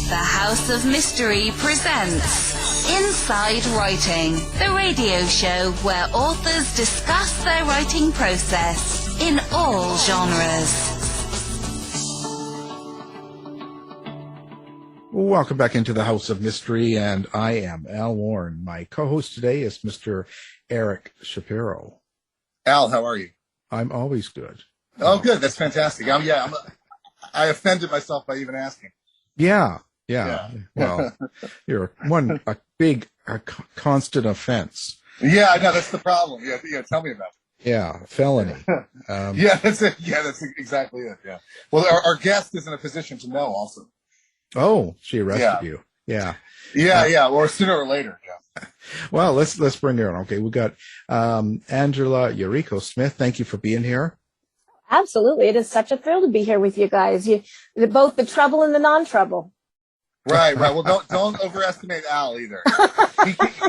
The House of Mystery presents Inside Writing, the radio show where authors discuss their writing process in all genres. Welcome back into the House of Mystery, and I am Al Warren. My co-host today is Mr. Eric Shapiro. Al, how are you? I'm always good. Oh, good. That's fantastic. I offended myself by even asking. Yeah. Well, you're a big constant offense. Yeah, I know. That's the problem. Yeah. Tell me about it. Yeah, felony. That's it. Yeah, that's exactly it. Yeah. Well, our guest is in a position to know also. Oh, she arrested you. Yeah. Yeah. Or sooner or later. Yeah. Well, let's bring her on. Okay, we got Angela Yuriko Smith. Thank you for being here. Absolutely. It is such a thrill to be here with you guys. Both the trouble and the non-trouble. Right. Well, don't overestimate Al either.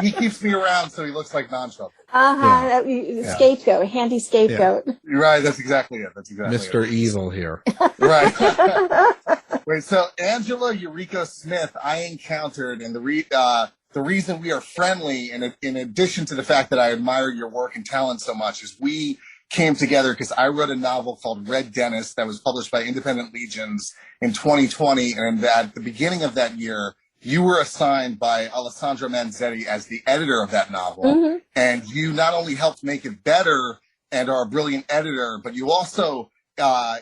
He keeps me around so he looks like non-trouble. Scapegoat, handy scapegoat. Yeah. Right. That's exactly it. Mr. Evil here. Right. Wait. So Angela Yuriko Smith, I encountered, and the reason we are friendly, in addition to the fact that I admire your work and talent so much, is we came together because I wrote a novel called Red Dentist that was published by Independent Legions in 2020. And at the beginning of that year, you were assigned by Alessandro Manzetti as the editor of that novel. Mm-hmm. And you not only helped make it better and are a brilliant editor, but you also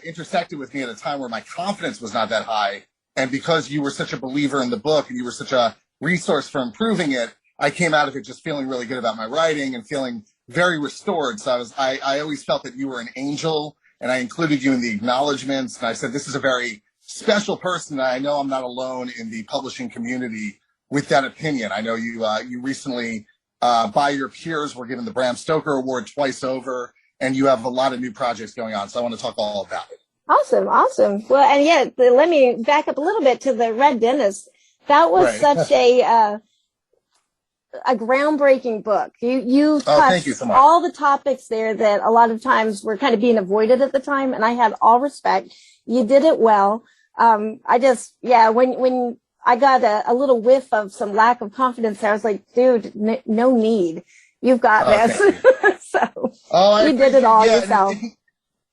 intersected with me at a time where my confidence was not that high. And because you were such a believer in the book and you were such a resource for improving it, I came out of it just feeling really good about my writing and feeling very restored. So I always felt that you were an angel, and I included you in the acknowledgments. And I said, this is a very special person. I know I'm not alone in the publishing community with that opinion. I know you recently, by your peers, were given the Bram Stoker Award twice over, and you have a lot of new projects going on. So I want to talk all about it. Awesome. Well, and let me back up a little bit to the Red Dentist. That was such a groundbreaking book. You touched so much. All the topics there that a lot of times were kind of being avoided at the time, and I had all respect. You did it well. When I got a little whiff of some lack of confidence there, I was like, dude, no need. You've got this. You did it all yourself.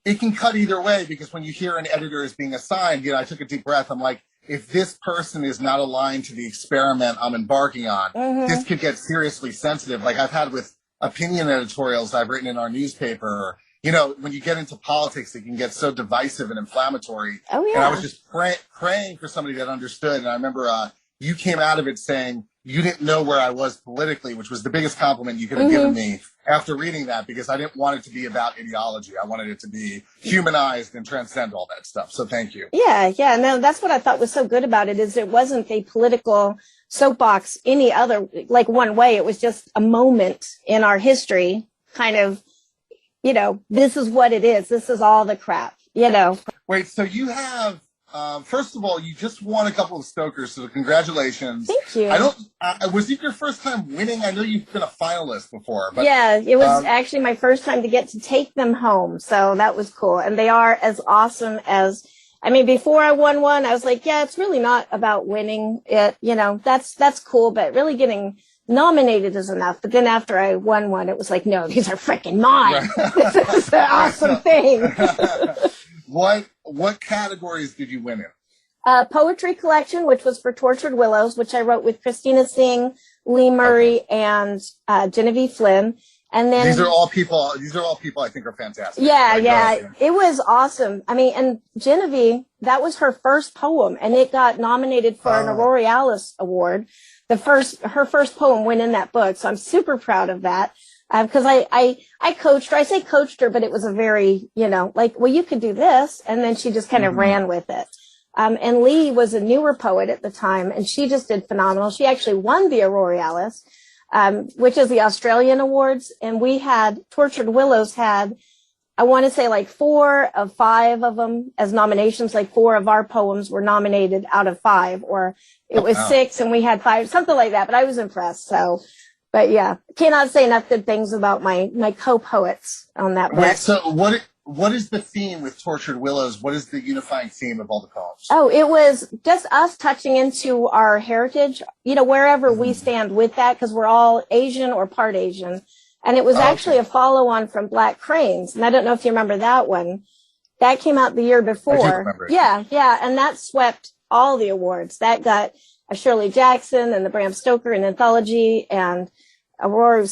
It can cut either way, because when you hear an editor is being assigned, I took a deep breath. I'm like, if this person is not aligned to the experiment I'm embarking on, this could get seriously sensitive. Like I've had with opinion editorials I've written in our newspaper. When you get into politics, it can get so divisive and inflammatory. Oh, yeah. And I was just praying for somebody that understood. And I remember you came out of it saying you didn't know where I was politically, which was the biggest compliment you could have given me after reading that, because I didn't want it to be about ideology. I wanted it to be humanized and transcend all that stuff. So thank you. Yeah. No, that's what I thought was so good about it, is it wasn't a political soapbox any other, like one way. It was just a moment in our history, kind of, this is what it is. This is all the crap, Wait, so you have, first of all, you just won a couple of Stokers, so congratulations. Thank you. Was it your first time winning? I know you've been a finalist before. But, yeah, it was actually my first time to get to take them home, so that was cool. And they are as awesome as, before I won one, I was like, yeah, it's really not about winning it. That's cool, but really getting nominated is enough. But then after I won one, it was like, no, these are freaking mine. This is the awesome thing. What categories did you win in? Poetry collection, which was for Tortured Willows, which I wrote with Christina Singh, Lee Murray, and Genevieve Flynn. And then these are all people I think are fantastic. Yeah. It was awesome. And Genevieve, that was her first poem, and it got nominated for an Aurora Alice Award. Her first poem went in that book, so I'm super proud of that. Because I coached her. I say coached her, but it was a very, you could do this. And then she just kind of ran with it. And Lee was a newer poet at the time, and she just did phenomenal. She actually won the Aurora Alice, which is the Australian Awards. And Tortured Willows had, I want to say 4 of 5 of them as nominations. 4 of our poems were nominated out of 5, or it was 6 and we had 5, something like that. But I was impressed. So. But yeah, cannot say enough good things about my co-poets on that book. Wait, so what is the theme with Tortured Willows? What is the unifying theme of all the poems? Oh, it was just us touching into our heritage, wherever we stand with that, because we're all Asian or part Asian. And it was actually a follow-on from Black Cranes. And I don't know if you remember that one. That came out the year before. I do remember it. Yeah. And that swept all the awards. That got a Shirley Jackson and the Bram Stoker and anthology and Aurora,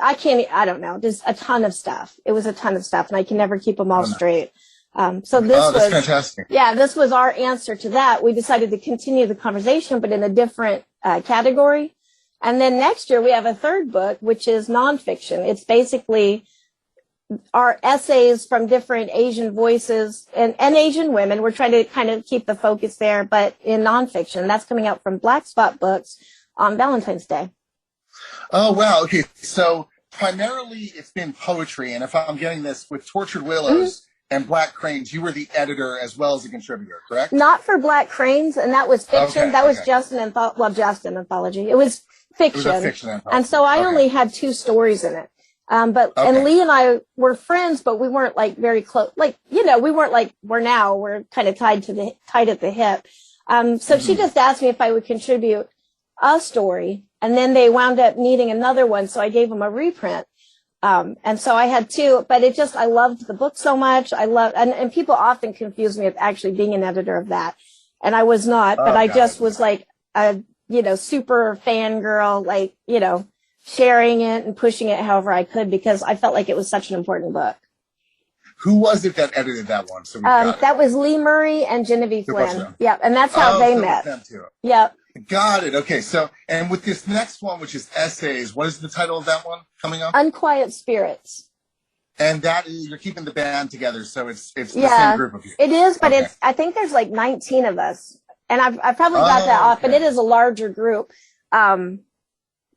I don't know, just a ton of stuff. It was a ton of stuff, and I can never keep them all straight. So this was fantastic. Yeah, this was our answer to that. We decided to continue the conversation, but in a different category. And then next year we have a third book, which is nonfiction. It's basically our essays from different Asian voices and Asian women. We're trying to kind of keep the focus there, but in nonfiction. That's coming out from Black Spot Books on Valentine's Day. Oh, wow. Okay. So primarily it's been poetry. And if I'm getting this with Tortured Willows and Black Cranes, you were the editor as well as a contributor, correct? Not for Black Cranes, and that was fiction. That was just an anthology. It was fiction. It was a fiction anthology. And so I only had 2 stories in it. And Lee and I were friends, but we weren't like very close. Like, we weren't like we're now. We're kind of tied at the hip. So she just asked me if I would contribute a story, and then they wound up needing another one. So I gave them a reprint. And so I had 2, but I loved the book so much. And people often confuse me with actually being an editor of that. And I was not, but I just was like a, super fangirl, like, sharing it and pushing it however I could, because I felt like it was such an important book. Who was it that edited that one? So that was Lee Murray and Genevieve Flynn. Yep. And that's how they met. Them too. Yep. Got it. Okay. So, and with this next one, which is essays, what is the title of that one coming up? Unquiet Spirits. And that is, you're keeping the band together, so it's the same group of you. It is, but I think there's like 19 of us, and I've probably got that off, but it is a larger group.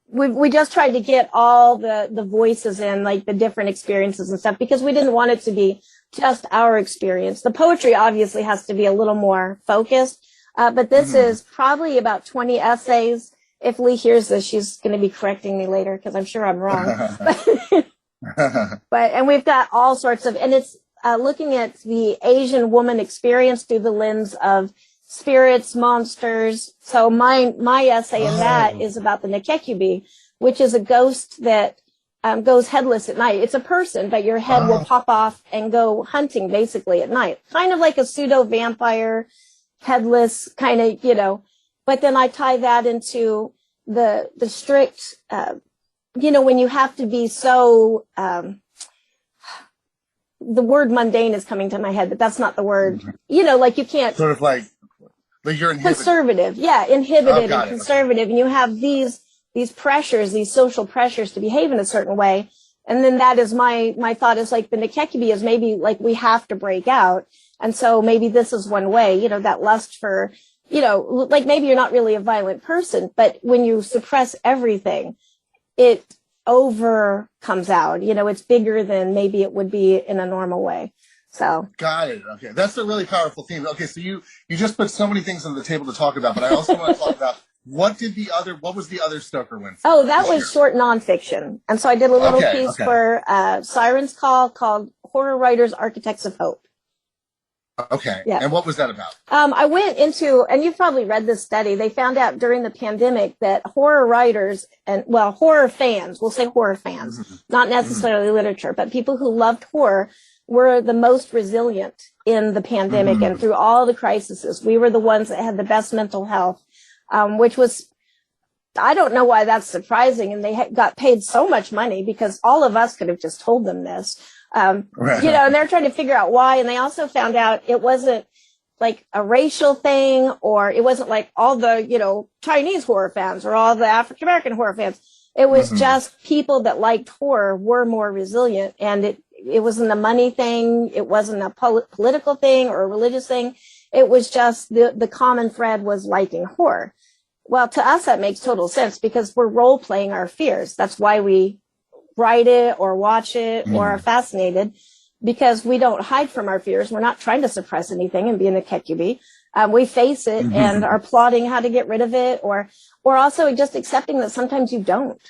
We just tried to get all the voices in, like the different experiences and stuff, because we didn't want it to be just our experience. The poetry obviously has to be a little more focused, but this is probably about 20 essays. If Lee hears this, she's going to be correcting me later, because I'm sure I'm wrong. And we've got all sorts of, and it's looking at the Asian woman experience through the lens of spirits, monsters. So my essay in that is about the Nekekubi, which is a ghost that goes headless at night. It's a person, but your head will pop off and go hunting basically at night. Kind of like a pseudo vampire, headless kind of, but then I tie that into the strict, when you have to be so, the word mundane is coming to my head, but that's not the word, like you can't. Sort of like you're inhibited. Conservative. Yeah. Inhibited and conservative. Okay. And you have these pressures, these social pressures to behave in a certain way. And then that is my thought is like the Nekekubi is maybe like we have to break out. And so maybe this is one way, that lust for, like maybe you're not really a violent person, but when you suppress everything, it comes out, it's bigger than maybe it would be in a normal way. So got it. Okay. That's a really powerful theme. Okay. So you just put so many things on the table to talk about, but I also want to talk about what was the other Stoker win? Oh, that was short nonfiction. And so I did a little piece for Siren's Call called Horror Writers, Architects of Hope. Okay. Yeah. And what was that about? I went into, and you've probably read this study, they found out during the pandemic that horror writers horror fans, we'll say horror fans, not necessarily literature, but people who loved horror were the most resilient in the pandemic and through all the crises. We were the ones that had the best mental health, which was, I don't know why that's surprising. And they got paid so much money because all of us could have just told them this. And they're trying to figure out why. And they also found out it wasn't like a racial thing, or it wasn't like all the, Chinese horror fans or all the African-American horror fans. It was just people that liked horror were more resilient. And it wasn't a money thing. It wasn't a political thing or a religious thing. It was just the common thread was liking horror. Well, to us, that makes total sense because we're role playing our fears. That's why we write it or watch it or are fascinated, because we don't hide from our fears. We're not trying to suppress anything and be in a Nekekubi. We face it and are plotting how to get rid of it, or also just accepting that sometimes you don't.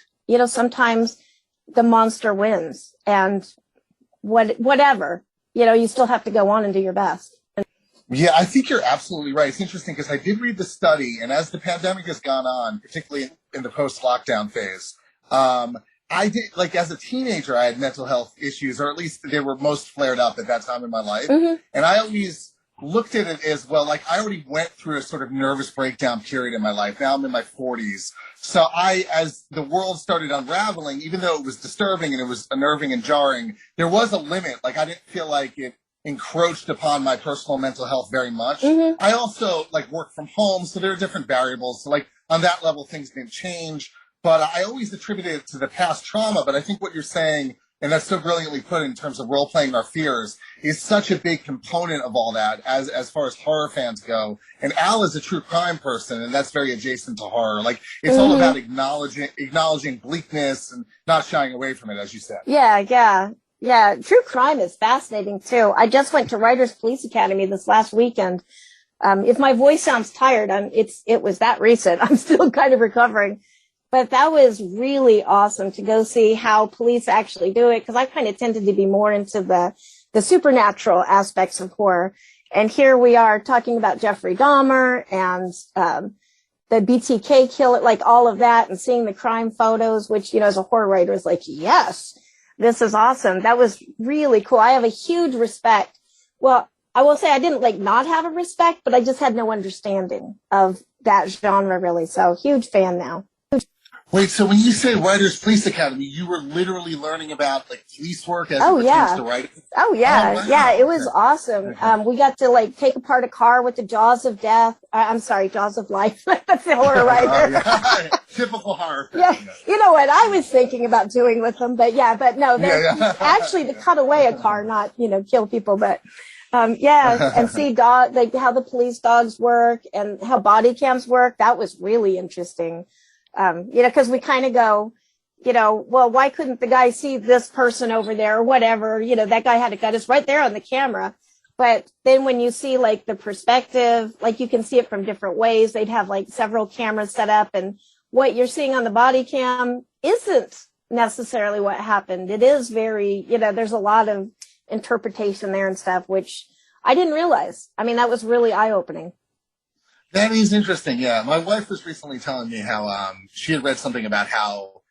Sometimes the monster wins and whatever, you still have to go on and do your best. Yeah, I think you're absolutely right. It's interesting because I did read the study, and as the pandemic has gone on, particularly in the post-lockdown phase, I did, like, as a teenager, I had mental health issues, or at least they were most flared up at that time in my life. And I always looked at it as, well, like, I already went through a sort of nervous breakdown period in my life. Now I'm in my 40s. So as the world started unraveling, even though it was disturbing and it was unnerving and jarring, there was a limit. Like, I didn't feel like it encroached upon my personal mental health very much. I also, like, work from home, so there are different variables. So, like, on that level, things didn't change. But I always attributed it to the past trauma. But I think what you're saying, and that's so brilliantly put in terms of role-playing our fears, is such a big component of all that as far as horror fans go. And Al is a true crime person, and that's very adjacent to horror. Like, it's all about acknowledging bleakness and not shying away from it, as you said. Yeah, true crime is fascinating, too. I just went to Writers Police Academy this last weekend. If my voice sounds tired, it was that recent. I'm still kind of recovering. But that was really awesome to go see how police actually do it, because I kind of tended to be more into the supernatural aspects of horror. And here we are talking about Jeffrey Dahmer and the BTK killer, like all of that, and seeing the crime photos, which, as a horror writer is like, yes, this is awesome. That was really cool. I have a huge respect. Well, I will say I didn't not have a respect, but I just had no understanding of that genre really. So huge fan now. Wait, so when you say Writers Police Academy, you were literally learning about police work as it pertains to writing? Oh yeah, wow. Yeah, it was awesome. We got to take apart a car with the jaws of death. I'm sorry, jaws of life. That's the horror writer. Typical horror. Yeah, you know what I was thinking about doing with them, but no, actually to cut away a car, not kill people, but. And see how the police dogs work and how body cams work. That was really interesting. Because we kind of go, well, why couldn't the guy see this person over there or whatever? That guy had a gun. It's right there on the camera. But then when you see the perspective, you can see it from different ways. They'd have several cameras set up, and what you're seeing on the body cam isn't necessarily what happened. It is very, there's a lot of interpretation there and stuff, which I didn't realize. I mean, that was really eye-opening. That is interesting. Yeah, my wife was recently telling me how she had read something about how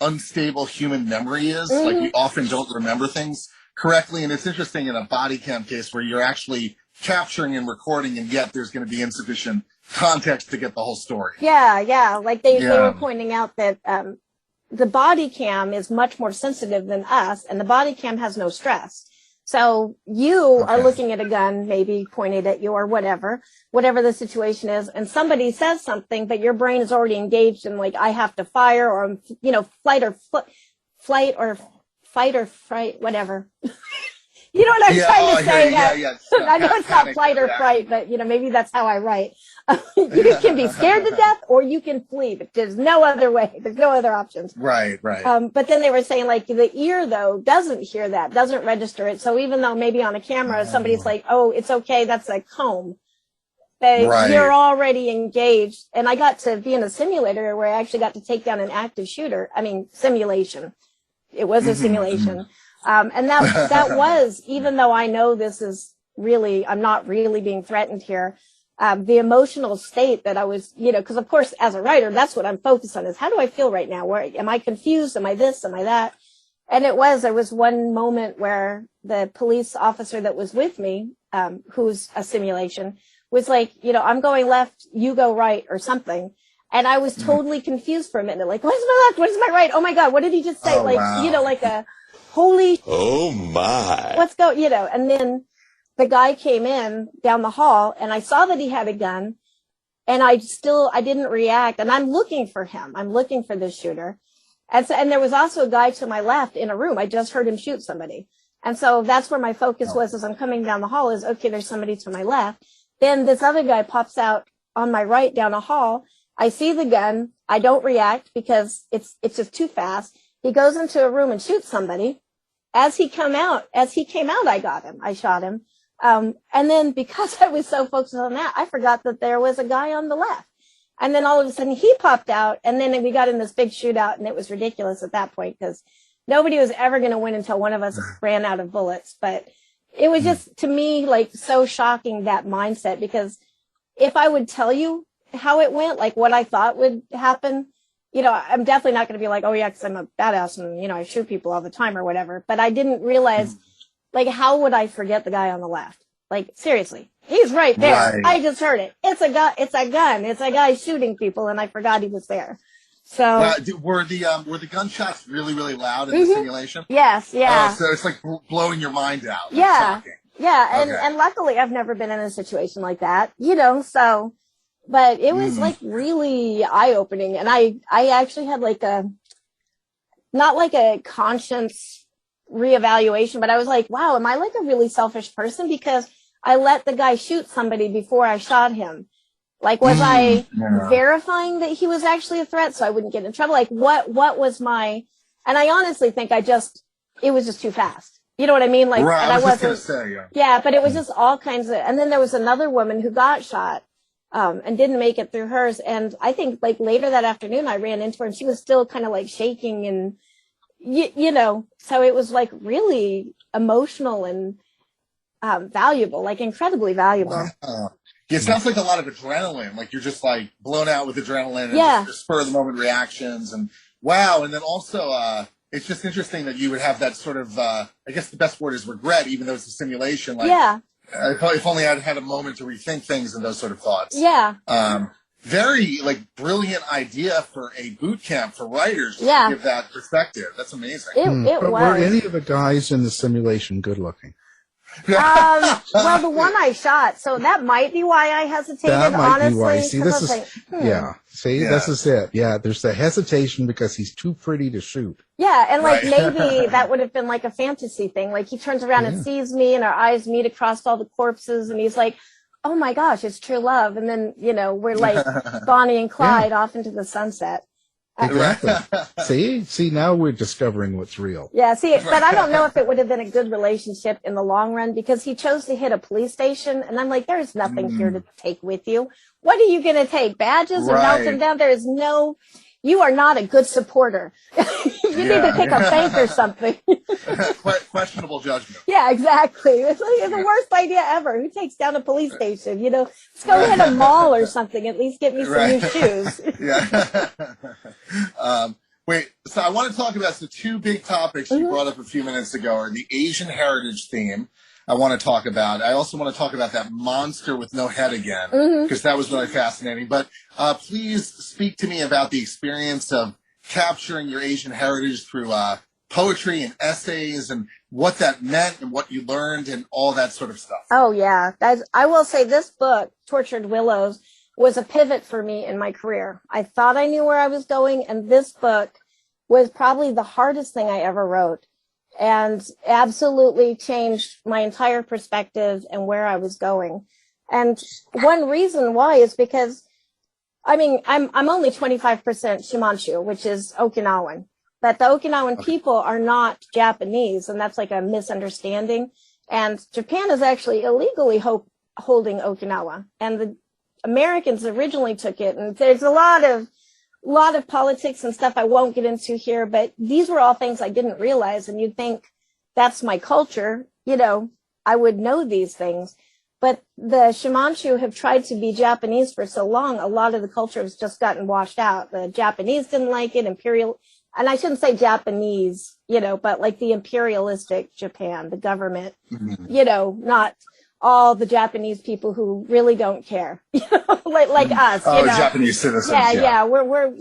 unstable human memory is. Like, we often don't remember things correctly, and it's interesting in a body cam case where you're actually capturing and recording, and yet there's going to be insufficient context to get the whole story. Yeah. They were pointing out that the body cam is much more sensitive than us, and the body cam has no stress. So you are looking at a gun, maybe pointed at you or whatever the situation is, and somebody says something, but your brain is already engaged in I have to fire, or fight or fright, whatever. You know what I'm trying to say? I know it's not flight or fright, but maybe that's how I write. You can be scared to death, or you can flee, but there's no other way. There's no other options. Right. But then they were saying the ear though doesn't hear that, doesn't register it. So even though maybe on a camera somebody's oh, it's okay, that's a comb. You're already engaged. And I got to be in a simulator where I actually got to take down an active shooter. I mean, simulation. It was a simulation. And that was, even though I know this is really, I'm not really being threatened here, the emotional state that I was, because of course, as a writer, that's what I'm focused on is how do I feel right now? Where am I confused? Am I this? Am I that? And there was one moment where the police officer that was with me, who's a simulation, was I'm going left, you go right or something. And I was totally confused for a minute. What is my left? What is my right? Oh my God, what did he just say? A holy. Oh my. Let's go, and then the guy came in down the hall and I saw that he had a gun, and I didn't react. And I'm looking for him. I'm looking for this shooter. And there was also a guy to my left in a room. I just heard him shoot somebody. And so that's where my focus was as I'm coming down the hall is, okay, there's somebody to my left. Then this other guy pops out on my right down a hall. I see the gun. I don't react because it's just too fast. He goes into a room and shoots somebody. As he came out, I got him. I shot him. And then because I was so focused on that, I forgot that there was a guy on the left. And then all of a sudden he popped out, and then we got in this big shootout, and it was ridiculous at that point because nobody was ever going to win until one of us ran out of bullets. But it was just, to me, like, so shocking, that mindset, because if I would tell you how it went, like what I thought would happen, you know, I'm definitely not going to be like, oh yeah, because I'm a badass and, you know, I shoot people all the time or whatever. But I didn't realize, like, how would I forget the guy on the left? Like, seriously, he's right there. Right. I just heard it. It's a gun. It's a gun. It's a guy shooting people, and I forgot he was there. So were the gunshots really, really loud in the simulation? Yes. Yeah. So it's like blowing your mind out. Yeah. Yeah. And luckily, I've never been in a situation like that. You know, so. But it was like really eye-opening. And I actually had like not like a conscience reevaluation, but I was like, wow, am I like a really selfish person? Because I let the guy shoot somebody before I shot him. Like, was I verifying that he was actually a threat so I wouldn't get in trouble? Like, what was my, and I honestly think it was just too fast. You know what I mean? Like, right, and I was just gonna say, yeah, but it was just all kinds of, and then there was another woman who got shot. And didn't make it through hers. And I think like later that afternoon, I ran into her and she was still kind of like shaking and, you know, so it was like really emotional and valuable, like incredibly valuable. Wow. It sounds like a lot of adrenaline. Like you're just like blown out with adrenaline and just spur of the moment reactions. And wow. And then also, it's just interesting that you would have that sort of, I guess the best word is regret, even though it's a simulation. Like, if only I'd had a moment to rethink things and those sort of thoughts. Yeah. Very like brilliant idea for a boot camp for writers to give that perspective. That's amazing. It was. Were any of the guys in the simulation good looking? Well, the one I shot, so that might be why I hesitated. That might honestly, be why. See, this is like, this is it. Yeah, there's the hesitation because he's too pretty to shoot. Yeah, and like maybe that would have been like a fantasy thing. Like he turns around and sees me, and our eyes meet across all the corpses, and he's like, "Oh my gosh, it's true love." And then we're like Bonnie and Clyde off into the sunset. Exactly. See, now we're discovering what's real. Yeah, but I don't know if it would have been a good relationship in the long run because he chose to hit a police station, and I'm like, there's nothing here to take with you. What are you going to take? Badges and melt them down? There is no. You are not a good supporter. You need to take a bank or something. Questionable judgment. Yeah, exactly. It's like the worst idea ever. Who takes down a police station? Let's go hit a mall or something. At least get me some new shoes. Wait, so I want to talk about the two big topics you brought up a few minutes ago are the Asian heritage theme. I want to talk about. I also want to talk about that monster with no head again, because that was really fascinating. But please speak to me about the experience of capturing your Asian heritage through poetry and essays and what that meant and what you learned and all that sort of stuff. Oh, yeah. I will say this book, Tortured Willows, was a pivot for me in my career. I thought I knew where I was going, and this book was probably the hardest thing I ever wrote. And absolutely changed my entire perspective and where I was going. And one reason why is because, I mean, I'm only 25% Shimanshu, which is Okinawan. But the Okinawan people are not Japanese, and that's like a misunderstanding. And Japan is actually illegally holding Okinawa. And the Americans originally took it. And there's a lot of politics and stuff I won't get into here, but these were all things I didn't realize. And you'd think that's my culture, I would know these things. But the Shimanshu have tried to be Japanese for so long, a lot of the culture has just gotten washed out. The Japanese didn't like it, and I shouldn't say Japanese, but like the imperialistic Japan, the government, not all the Japanese people who really don't care, like us. Japanese citizens. Yeah. We're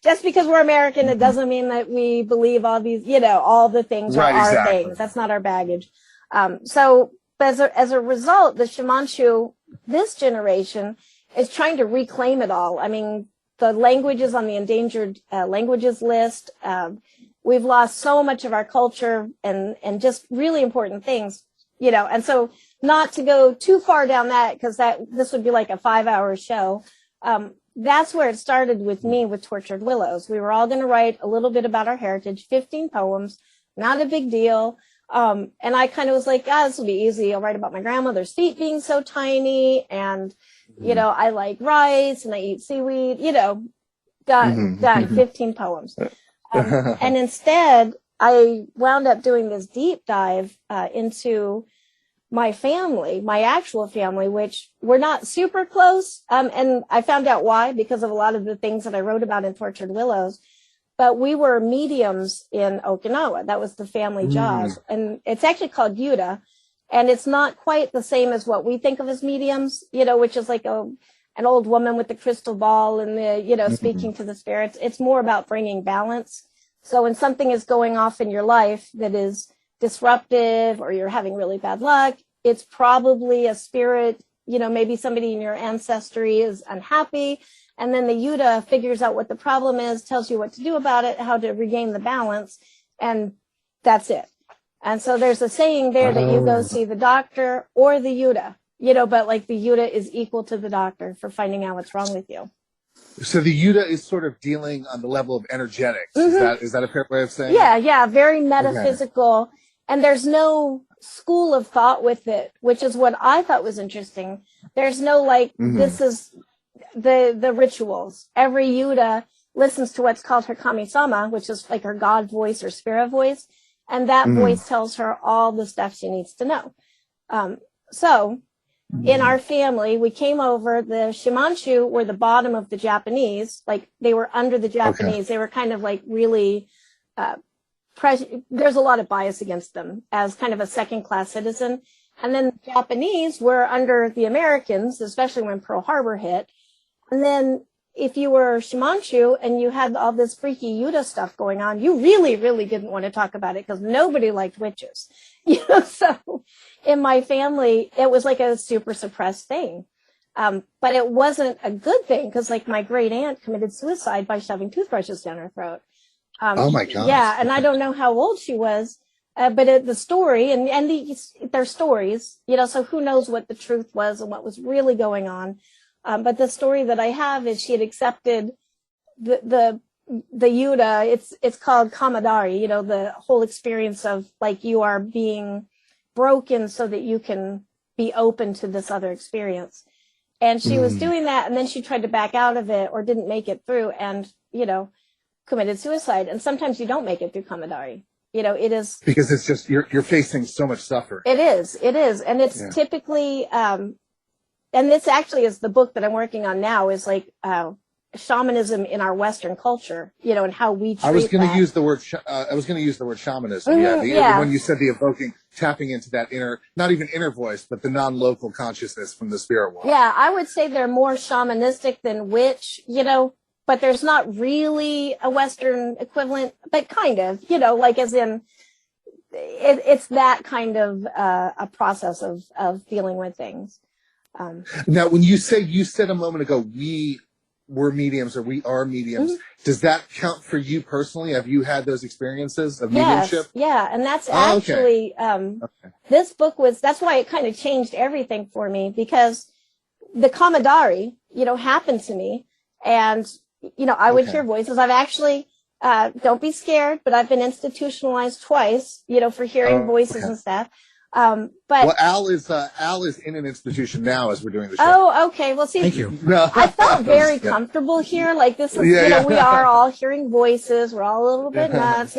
just because we're American, it doesn't mean that we believe all these, all the things are our things. That's not our baggage. So as a result, the Shimanshu, this generation, is trying to reclaim it all. I mean, the languages on the endangered languages list. We've lost so much of our culture and just really important things, and so. Not to go too far down that, because this would be like a 5-hour show. That's where it started with me with Tortured Willows. We were all going to write a little bit about our heritage, 15 poems, not a big deal. And I kind of was like, this will be easy. I'll write about my grandmother's feet being so tiny. And, I like rice and I eat seaweed, done 15 poems. And instead, I wound up doing this deep dive into my family, my actual family, which we're not super close. And I found out why, because of a lot of the things that I wrote about in Tortured Willows. But we were mediums in Okinawa. That was the family job. And it's actually called Yuta. And it's not quite the same as what we think of as mediums, which is like an old woman with the crystal ball and the, speaking to the spirits. It's more about bringing balance. So when something is going off in your life that is disruptive or you're having really bad luck, it's probably a spirit, maybe somebody in your ancestry is unhappy. And then the Yuta figures out what the problem is, tells you what to do about it, how to regain the balance. And that's it. And so there's a saying there that you go see the doctor or the Yuta, but like the Yuta is equal to the doctor for finding out what's wrong with you. So the Yuta is sort of dealing on the level of energetics. Is that a fair way of saying it? Yeah, very metaphysical. Okay. And there's no school of thought with it, which is what I thought was interesting. There's no this is the rituals. Every Yuta listens to what's called her kami-sama, which is like her God voice or spirit voice. And that voice tells her all the stuff she needs to know. In our family, we came over, the Shimanshu were the bottom of the Japanese, like they were under the Japanese. Okay. They were kind of like really, there's a lot of bias against them as kind of a second-class citizen. And then the Japanese were under the Americans, especially when Pearl Harbor hit. And then if you were Shimanshu and you had all this freaky Yuta stuff going on, you really, really didn't want to talk about it because nobody liked witches. So in my family, it was like a super suppressed thing. But it wasn't a good thing because like my great aunt committed suicide by shoving toothbrushes down her throat. Oh my God. Yeah. And I don't know how old she was, but the story and their stories, so who knows what the truth was and what was really going on. But the story that I have is she had accepted the Yuta. It's called Kamadari, the whole experience of like you are being broken so that you can be open to this other experience. And she was doing that, and then she tried to back out of it or didn't make it through and, committed suicide. And sometimes you don't make it through Kamadari. It is because it's just you're facing so much suffering. It is. And it's typically and this actually is the book that I'm working on now is like shamanism in our Western culture, and how we treat I was going to use the word shamanism. When you said the evoking, tapping into that inner, not even inner voice, but the non-local consciousness from the spirit world. Yeah, I would say they're more shamanistic than witch, but there's not really a Western equivalent, but kind of, like as in it's that kind of a process of dealing with things. Now, when you said a moment ago, we were mediums or we are mediums, does that count for you personally? Have you had those experiences of mediumship? Yeah. And that's actually, this book that's why it kind of changed everything for me because the Kamadari, happened to me and, I would hear voices. I've actually, don't be scared, but I've been institutionalized twice, for hearing voices and stuff. But Al is in an institution now as we're doing the show. Oh, okay. Well, see, thank you. I felt very comfortable here. Like this is, we are all hearing voices. We're all a little bit nuts.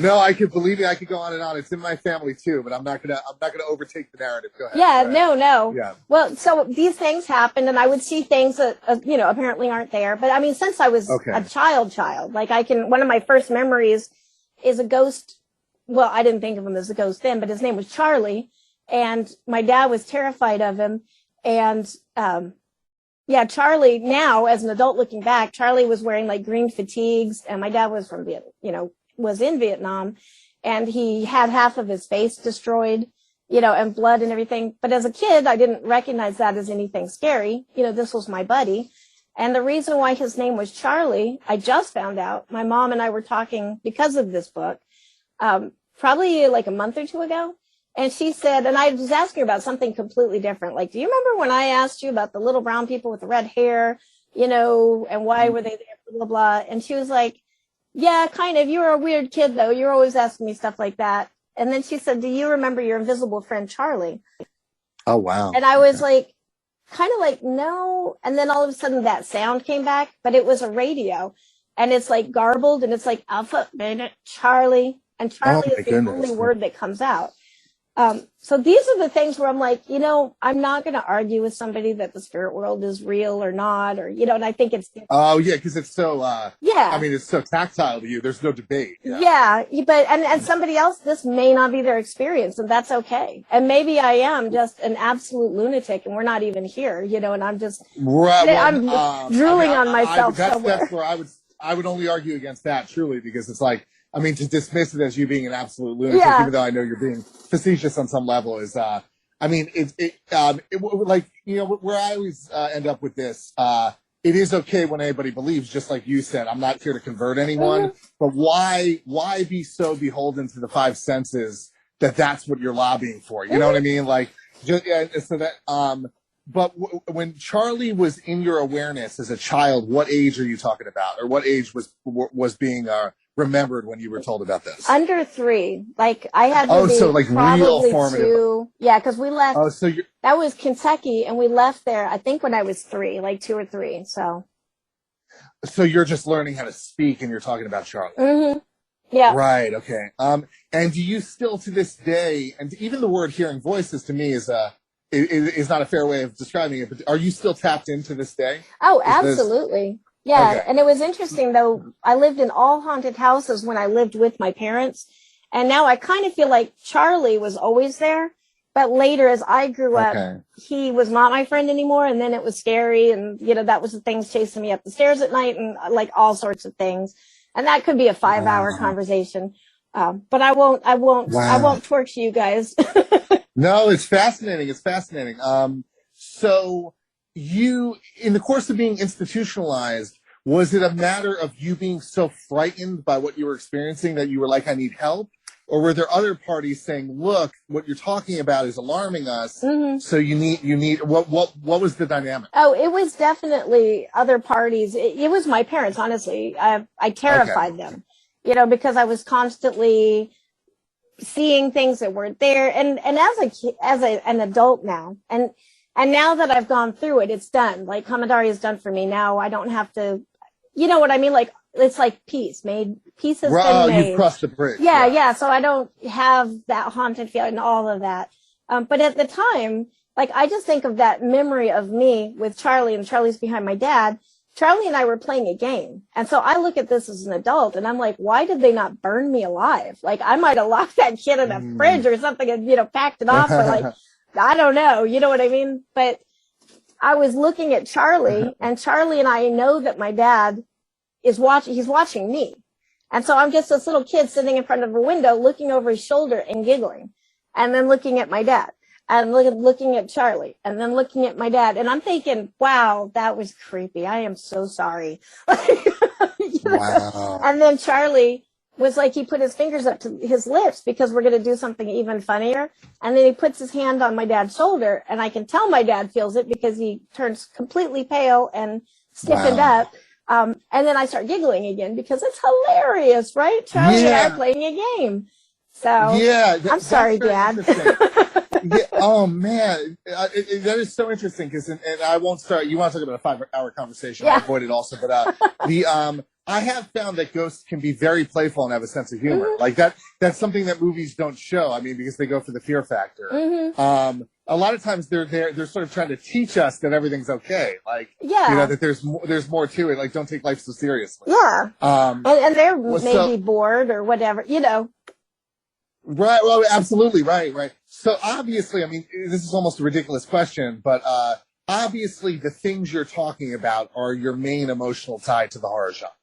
No, I could believe me. I could go on and on. It's in my family too, but I'm not gonna overtake the narrative. Go ahead. Yeah, no. Yeah. Well, so these things happened, and I would see things that apparently aren't there. But I mean, since I was a child, like one of my first memories is a ghost. Well, I didn't think of him as a ghost then, but his name was Charlie, and my dad was terrified of him. And Charlie now, as an adult looking back, Charlie was wearing like green fatigues, and my dad was from was in Vietnam, and he had half of his face destroyed, and blood and everything. But as a kid, I didn't recognize that as anything scary. This was my buddy. And the reason why his name was Charlie, I just found out. My mom and I were talking because of this book. Probably like a month or two ago. And she said, and I was asking her about something completely different. Like, do you remember when I asked you about the little brown people with the red hair, and why were they there, blah, blah, blah. And she was like, yeah, kind of. You were a weird kid, though. You're always asking me stuff like that. And then she said, do you remember your invisible friend, Charlie? Oh, wow. And I was like, kind of like, no. And then all of a sudden that sound came back, but it was a radio. and it's like garbled, and it's like Alpha, Beta, Charlie, and Charlie is the only word that comes out. So these are the things where I'm like, I'm not going to argue with somebody that the spirit world is real or not, or, and I think it's different. Oh, yeah, because it's so, it's so tactile to you. There's no debate. Yeah, but, and somebody else, this may not be their experience, and that's okay. And maybe I am just an absolute lunatic, and we're not even here, and I'm just, I'm drooling on myself somewhere. That's where I would only argue against that, truly, because it's like, to dismiss it as you being an absolute lunatic, even though I know you're being facetious on some level, is, where I always end up with this, it is okay when anybody believes, just like you said. I'm not here to convert anyone, but why be so beholden to the five senses that's what you're lobbying for? You know what I mean? Like, but when Charlie was in your awareness as a child, what age are you talking about, or what age was being remembered when you were told about this? Under 3. Like, I had to be so like real formative. 2. Yeah, because we left. Oh, so that was Kentucky, and we left there, I think, when I was 3, like 2 or 3. So you're just learning how to speak, and you're talking about Charlie. Mm-hmm. Yeah. Right. Okay. And do you still to this day, and even the word hearing voices to me is not a fair way of describing it, but are you still tapped into this day? Oh, absolutely. Yeah, okay. And it was interesting, though. I lived in all haunted houses when I lived with my parents, and now I kind of feel like Charlie was always there, but later as I grew up, he was not my friend anymore, and then it was scary, and, that was the things chasing me up the stairs at night, and, like, all sorts of things. And that could be a 5-hour conversation, but I won't torch you guys. No, it's fascinating. So you, in the course of being institutionalized, was it a matter of you being so frightened by what you were experiencing that you were like, I need help? Or were there other parties saying, look, what you're talking about is alarming us. Mm-hmm. So you need, what was the dynamic? Oh, it was definitely other parties. It was my parents, honestly. I terrified them, because I was constantly seeing things that weren't there. And as an adult now, and now that I've gone through it, it's done. Like, Kamandari is done for me. Now I don't have to, you know what I mean? Like, it's like peace has been made. You've crossed the bridge. Yeah. So I don't have that haunted feeling and all of that. But at the time, like, I just think of that memory of me with Charlie, and Charlie's behind my dad. Charlie and I were playing a game. And so I look at this as an adult, and I'm like, why did they not burn me alive? Like, I might have locked that kid in a fridge or something and, packed it off, or like, I don't know, you know what I mean? But I was looking at Charlie, and Charlie and I know that my dad he's watching me. And so I'm just this little kid sitting in front of a window, looking over his shoulder and giggling, and then looking at my dad, and looking at Charlie, and then looking at my dad. And I'm thinking, wow, that was creepy. I am so sorry. Wow. And then Charlie was like, he put his fingers up to his lips because we're going to do something even funnier. And then he puts his hand on my dad's shoulder, and I can tell my dad feels it because he turns completely pale and stiffened up. And then I start giggling again because it's hilarious, right? Charlie and I are playing a game. So I'm sorry, Dad. Oh man, that is so interesting because, and I won't start. You want to talk about a 5-hour conversation? I'll avoid it also, but I have found that ghosts can be very playful and have a sense of humor. Mm-hmm. Like that's something that movies don't show. I mean, because they go for the fear factor. Mm-hmm. A lot of times they're sort of trying to teach us that everything's okay. Like, that there's more to it. Like, don't take life so seriously. Yeah. And they're maybe bored or whatever, Right. Well, absolutely. Right. So obviously, I mean, this is almost a ridiculous question, but obviously the things you're talking about are your main emotional tie to the horror genre.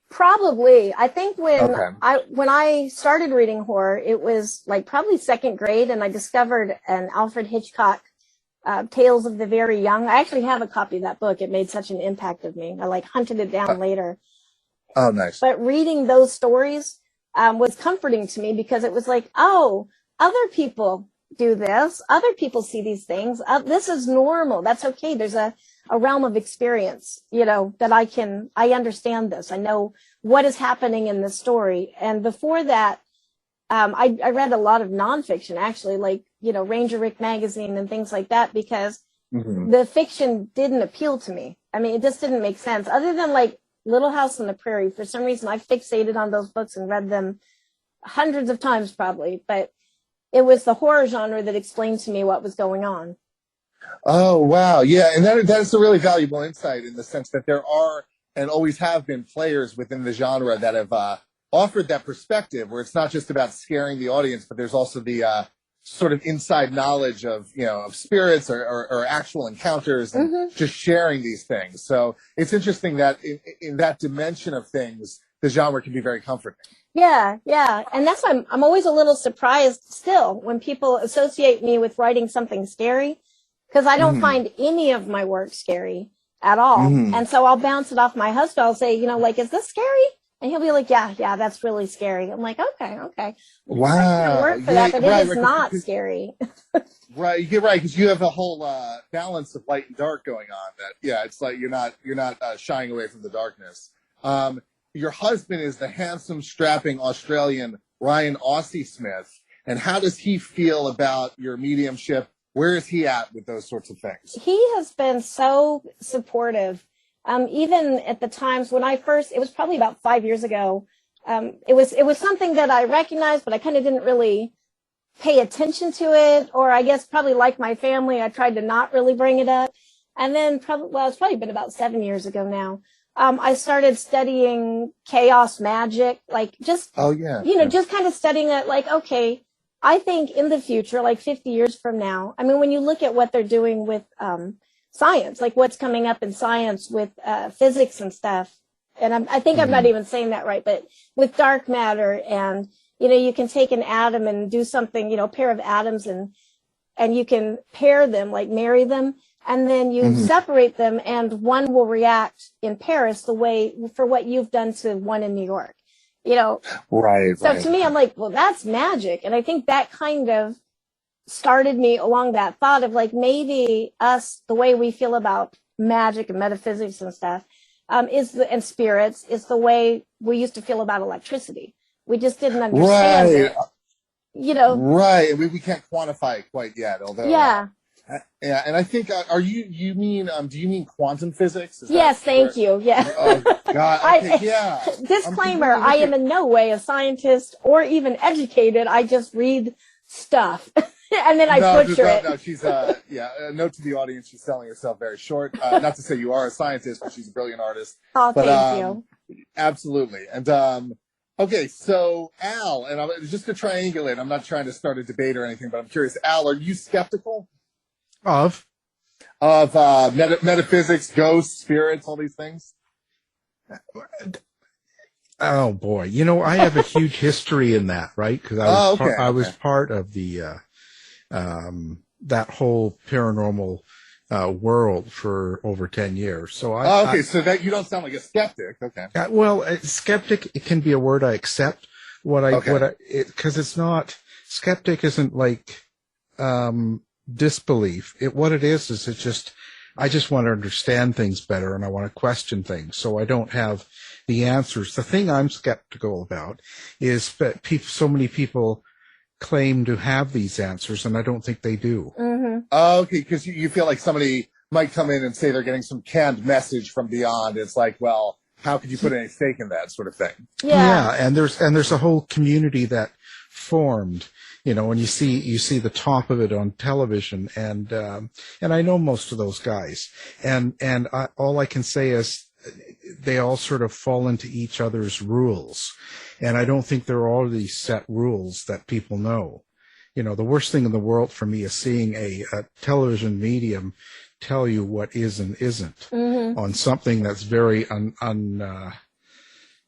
Probably. I think when I started reading horror, it was like probably second grade, and I discovered an Alfred Hitchcock Tales of the Very Young. I actually have a copy of that book. It made such an impact of me. I hunted it down later. Oh, nice. But reading those stories was comforting to me because it was like, oh, other people do this. Other people see these things. This is normal. That's okay. There's a realm of experience, that I understand this. I know what is happening in this story. And before that, I read a lot of nonfiction, actually, like, Ranger Rick magazine and things like that, because the fiction didn't appeal to me. I mean, it just didn't make sense other than like Little House on the Prairie. For some reason, I fixated on those books and read them hundreds of times probably, but it was the horror genre that explained to me what was going on. Oh, wow. Yeah. And that is a really valuable insight in the sense that there are and always have been players within the genre that have offered that perspective where it's not just about scaring the audience, but there's also the sort of inside knowledge of, of spirits or actual encounters and just sharing these things. So it's interesting that in that dimension of things, the genre can be very comforting. Yeah. And that's why I'm always a little surprised still when people associate me with writing something scary, because I don't find any of my work scary at all. And so I'll bounce it off my husband. I'll say, is this scary? And he'll be like, yeah, that's really scary. I'm like, okay. Wow. Work for that, but it is not scary. Right. You're right. Because you have a whole balance of light and dark going on that, it's like you're not shying away from the darkness. Your husband is the handsome, strapping Australian Ryan Aussie Smith. And how does he feel about your mediumship? Where is he at with those sorts of things? He has been so supportive. Even at the times when it was probably about 5 years ago, it was something that I recognized, but I kind of didn't really pay attention to it, or I guess probably like my family, I tried to not really bring it up. And then it's probably been about 7 years ago now. I started studying chaos magic, just kind of studying it, okay, I think in the future, 50 years from now, I mean, when you look at what they're doing with, science, what's coming up in science with physics and stuff. And I think I'm not even saying that right, but with dark matter and, you can take an atom and do something, a pair of atoms and you can pair them, marry them, and then you separate them and one will react in Paris the way for what you've done to one in New York, Right. So to me, I'm like, well, that's magic. And I think that kind of started me along that thought of maybe us, the way we feel about magic and metaphysics and stuff, and spirits is the way we used to feel about electricity. We just didn't understand it. Right. We can't quantify it quite yet, although. Yeah. Yeah, and I think, do you mean quantum physics? Yes, thank you. Yeah. Oh, God. Okay, yeah. Disclaimer, I am in no way a scientist or even educated. I just read stuff. And then I butcher it. No, she's, a note to the audience, she's selling herself very short. Not to say you are a scientist, but she's a brilliant artist. Oh, thank you. Absolutely. And, okay, so Al, and just to triangulate, I'm not trying to start a debate or anything, but I'm curious. Al, are you skeptical? Of metaphysics, ghosts, spirits, all these things? Oh boy, I have a huge history in that, right? Because I was part of the that whole paranormal world for over 10 years. So so that you don't sound like a skeptic. Okay. Skeptic, it can be a word I accept. Because it's not, skeptic isn't disbelief. What it is it's just, I just want to understand things better and I want to question things. So I don't have the answers. The thing I'm skeptical about is that so many people claim to have these answers and I don't think they do. Okay, because you feel like somebody might come in and say they're getting some canned message from beyond. It's like, well, how could you put any stake in that sort of thing? Yeah, and there's a whole community that formed, when you see the top of it on television, and I know most of those guys, and all I can say is they all sort of fall into each other's rules, and I don't think there are all these set rules that people know. The worst thing in the world for me is seeing a television medium tell you what is and isn't on something that's very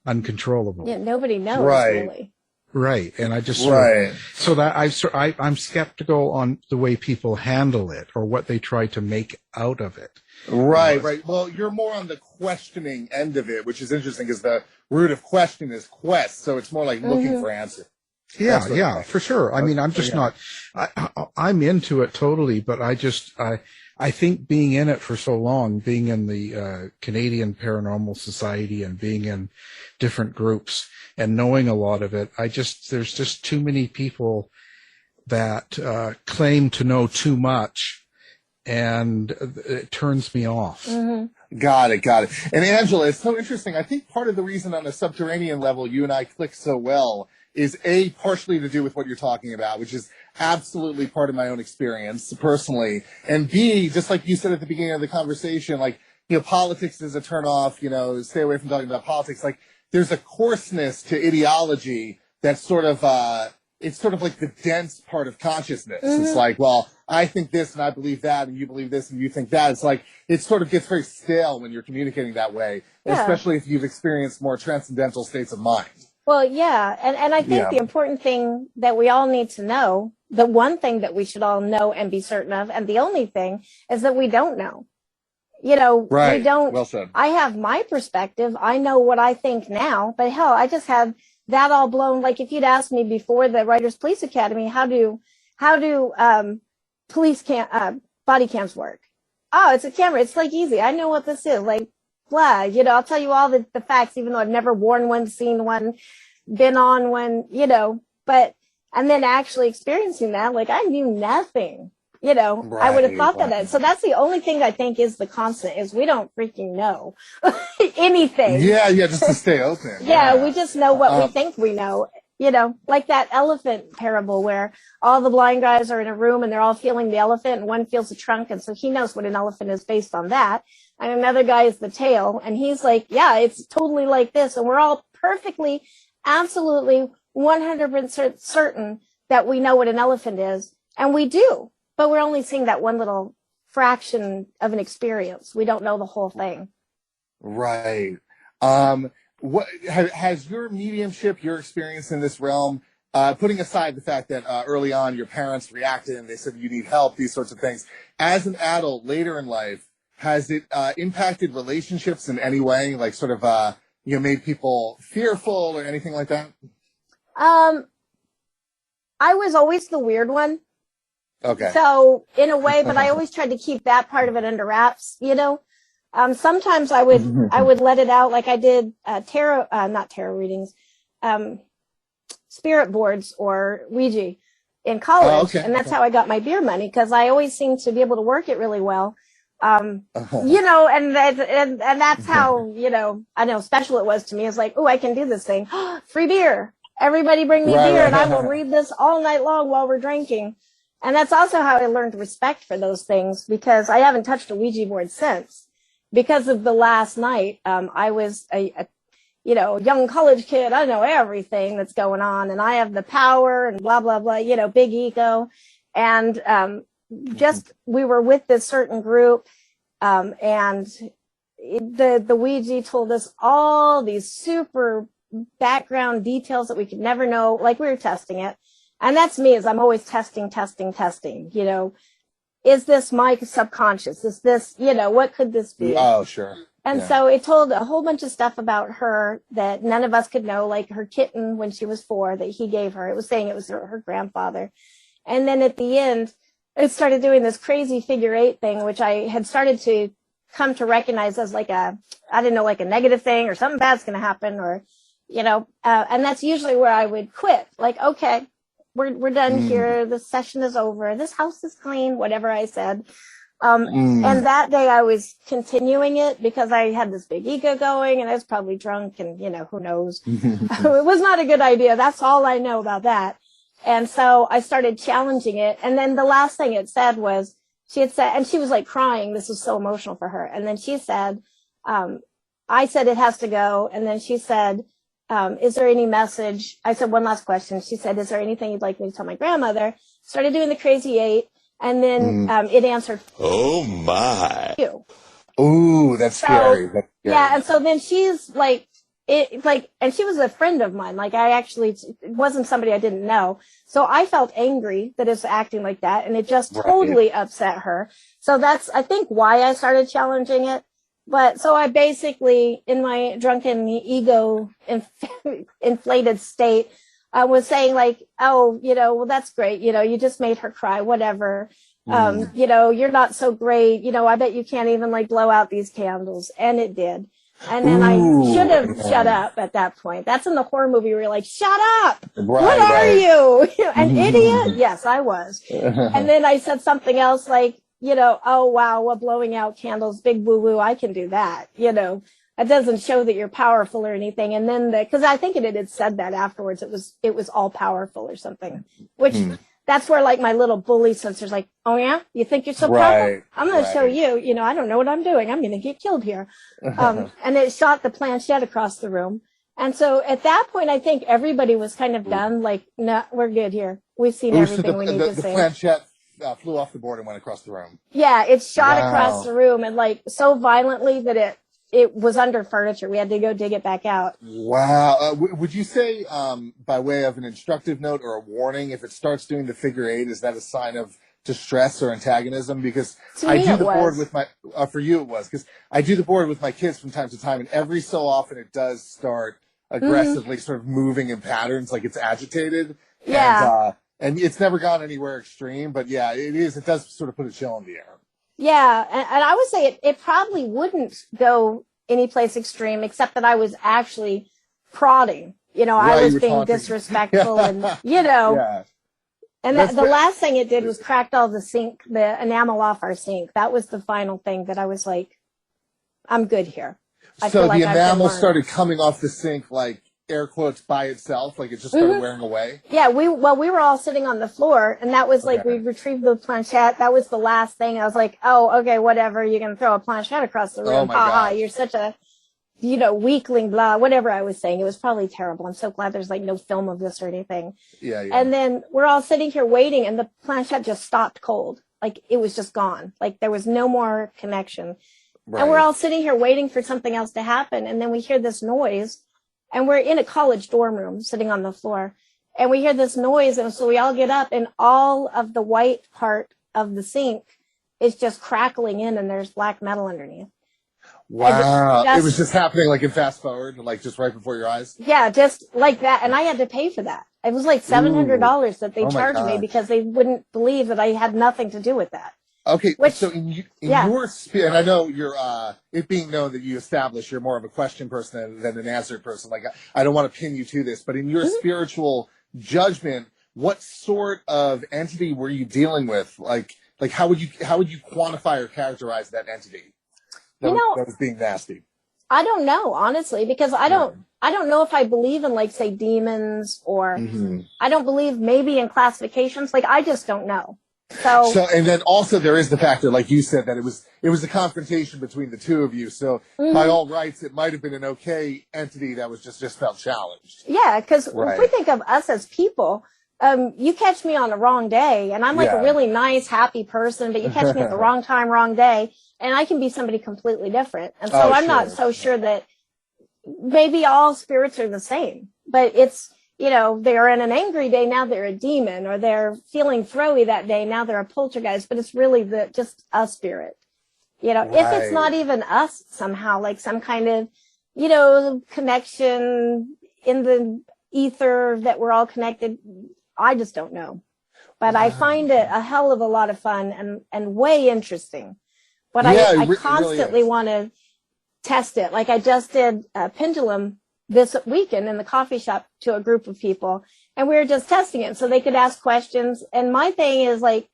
uncontrollable. Yeah, nobody knows really. Right, and I just so that I'm skeptical on the way people handle it or what they try to make out of it. Right. Well, you're more on the questioning end of it, which is interesting because the root of question is quest, so it's more like looking for answers. Yeah, for sure. I mean, I'm just not. I'm into it totally, but I think being in it for so long, being in the Canadian Paranormal Society and being in different groups and knowing a lot of it, there's just too many people that claim to know too much and it turns me off. Mm-hmm. Got it. And Angela, it's so interesting. I think part of the reason on a subterranean level you and I click so well is A, partially to do with what you're talking about, which is absolutely part of my own experience personally. And B, just like you said at the beginning of the conversation, like, you know, politics is a turnoff, you know, stay away from talking about politics. Like, there's a coarseness to ideology that's sort of, it's sort of like the dense part of consciousness. Mm-hmm. It's like, well, I think this and I believe that and you believe this and you think that. It's like, it sort of gets very stale when you're communicating that way, especially if you've experienced more transcendental states of mind. Well, yeah. And I think the important thing that we all need to know, the one thing that we should all know and be certain of, and the only thing is that we don't know. You know, we don't. Well said. I have my perspective. I know what I think now, but hell, I just have that all blown. Like if you'd asked me before the Writers Police Academy, how do body cams work? Oh, it's a camera. It's like easy. I know what this is. Like, blah, you know, I'll tell you all the facts, even though I've never worn one, seen one, been on one, you know, and then actually experiencing that, like I knew nothing, you know, I would have thought that. So that's the only thing I think is the constant is we don't freaking know anything. Yeah. Just to stay open. We just know what we think we know. You know, like that elephant parable where all the blind guys are in a room and they're all feeling the elephant and one feels the trunk. And so he knows what an elephant is based on that. And another guy is the tail. And he's like, yeah, it's totally like this. And we're all perfectly, absolutely 100% certain that we know what an elephant is. And we do. But we're only seeing that one little fraction of an experience. We don't know the whole thing. Right. What has your mediumship, your experience in this realm, putting aside the fact that early on your parents reacted and they said you need help, these sorts of things, as an adult later in life, has it impacted relationships in any way, like sort of made people fearful or anything like that? I was always the weird one. Okay. So in a way, but I always tried to keep that part of it under wraps, you know. Sometimes I would let it out, like I did not tarot readings, spirit boards or Ouija in college, and that's how I got my beer money because I always seemed to be able to work it really well, you know, and that's how, you know, I know special it was to me. It's like, oh, I can do this thing, free beer, everybody bring me beer, and I will read this all night long while we're drinking. And that's also how I learned respect for those things because I haven't touched a Ouija board since. Because of the last night, I was a young college kid. I know everything that's going on and I have the power and blah, blah, blah, you know, big ego. And, we were with this certain group. And the Ouija told us all these super background details that we could never know. Like we were testing it. And that's me is I'm always testing, you know. Is this my subconscious? Is this, you know, what could this be? Oh, sure. And so it told a whole bunch of stuff about her that none of us could know, like her kitten when she was 4 that he gave her. It was saying it was her grandfather. And then at the end, it started doing this crazy figure 8 thing, which I had started to come to recognize as like a negative thing or something bad's going to happen or, you know, and that's usually where I would quit. Like, okay. We're done here. The session is over. This house is clean, whatever I said. And that day I was continuing it because I had this big ego going and I was probably drunk and, you know, who knows? It was not a good idea. That's all I know about that. And so I started challenging it. And then the last thing it said was, she had said, and she was like crying. This was so emotional for her. And then she said, I said it has to go. And then she said, is there any message? I said, one last question. She said, is there anything you'd like me to tell my grandmother? Started doing the crazy 8. And then it answered, oh, my. Ooh, that's scary. That's scary. Yeah. And so then she's like, and she was a friend of mine. Like it wasn't somebody I didn't know. So I felt angry that it's acting like that. And it just totally upset her. So that's, I think, why I started challenging it. But so I basically, in my drunken ego inflated state, I was saying like, oh, you know, well, that's great. You know, you just made her cry, whatever. You know, you're not so great. You know, I bet you can't even like blow out these candles. And it did. And then I should have shut up at that point. That's in the horror movie where you're like, shut up. What are you? An idiot? Yes, I was. And then I said something else like, oh, wow, well, blowing out candles, big woo-woo, I can do that, It doesn't show that you're powerful or anything. And then because I think it had said that afterwards, it was all powerful or something, which that's where like my little bully sensor's like, oh yeah, you think you're so powerful? I'm going to show you, I don't know what I'm doing. I'm going to get killed here. And it shot the planchette across the room. And so at that point, I think everybody was kind of done. Like, no, we're good here. We've seen everything we need to see. The planchette flew off the board and went across the room. Yeah, it shot across the room and like so violently that it was under furniture. We had to go dig it back out. Wow. Would you say, by way of an instructive note or a warning, if it starts doing the figure 8, is that a sign of distress or antagonism? Because I do the board with my, for you it was, because I do the board with my kids from time to time, and every so often it does start aggressively sort of moving in patterns, like it's agitated. Yeah. And it's never gone anywhere extreme, but yeah, it does sort of put a chill in the air. Yeah, and I would say it probably wouldn't go any place extreme, except that I was actually prodding. I was being disrespectful, and Yeah. And the last thing it did was cracked all the enamel off our sink. That was the final thing that I was like, I'm good here. So the enamel started coming off the sink, like air quotes, by itself, like it just started wearing away. Yeah, we were all sitting on the floor, and that was like we retrieved the planchette. That was the last thing. I was like, oh, okay, whatever. You're gonna throw a planchette across the room? Oh my God. You're such a weakling, blah, whatever I was saying. It was probably terrible. I'm so glad there's like no film of this or anything. Yeah. And then we're all sitting here waiting, and the planchette just stopped cold. Like it was just gone. Like there was no more connection. Right. And we're all sitting here waiting for something else to happen. And then we hear this noise, and we're in a college dorm room sitting on the floor, and we hear this noise. And so we all get up, and all of the white part of the sink is just crackling in, and there's black metal underneath. Wow. It was just happening like in fast forward, like just right before your eyes? Yeah, just like that. And I had to pay for that. It was like $700 that they charged me because they wouldn't believe that I had nothing to do with that. Okay, so in your spirit, and I know you're, it being known that you establish you're more of a question person than an answer person. Like, I don't want to pin you to this, but in your spiritual judgment, what sort of entity were you dealing with? Like how would you quantify or characterize that entity that was being nasty? I don't know, honestly, because I don't know if I believe in, like, say, demons, or I don't believe maybe in classifications. Like, I just don't know. So, and then also there is the factor, like you said, that it was a confrontation between the two of you. So by all rights, it might have been an okay entity that was just felt challenged. Yeah, because if we think of us as people, you catch me on the wrong day, and I'm like a really nice, happy person, but you catch me at the wrong time, wrong day, and I can be somebody completely different. And so I'm not so sure that maybe all spirits are the same, but it's, they're in an angry day, now they're a demon, or they're feeling throwy that day, now they're a poltergeist, but it's really just a spirit. If it's not even us somehow, like some kind of, connection in the ether that we're all connected, I just don't know. But I find it a hell of a lot of fun and way interesting. But I constantly really want to test it. Like I just did a pendulum this weekend in the coffee shop to a group of people, and we were just testing it so they could ask questions. And my thing is, like,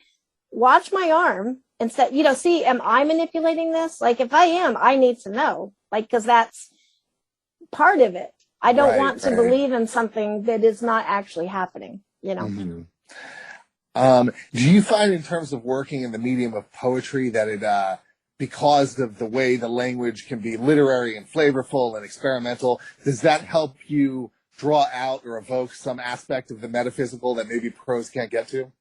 watch my arm and say, see, am I manipulating this? Like, if I am, I need to know, like, because that's part of it. I don't want to believe in something that is not actually happening, Do you find, in terms of working in the medium of poetry, that it, because of the way the language can be literary and flavorful and experimental, does that help you draw out or evoke some aspect of the metaphysical that maybe prose can't get to?